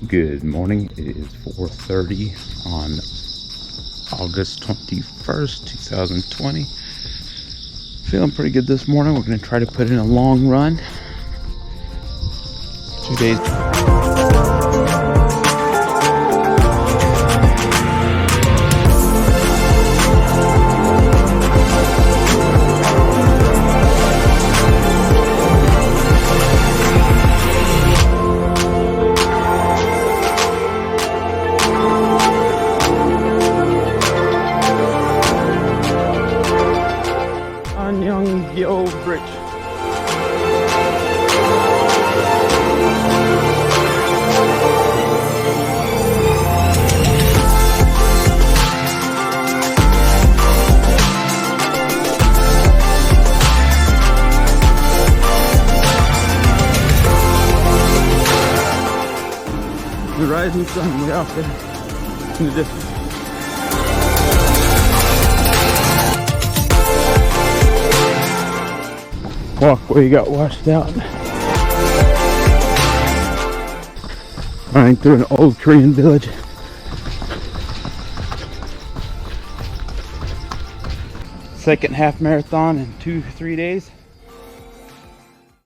Good morning. It is 4:30 on August 21st, 2020. Feeling pretty good this morning. We're going to try to put in a long run. 2 days. Bridge. The rising sun way out there in the distance. Walkway got washed out. Running through an old Korean village. Second half marathon in 2-3 days.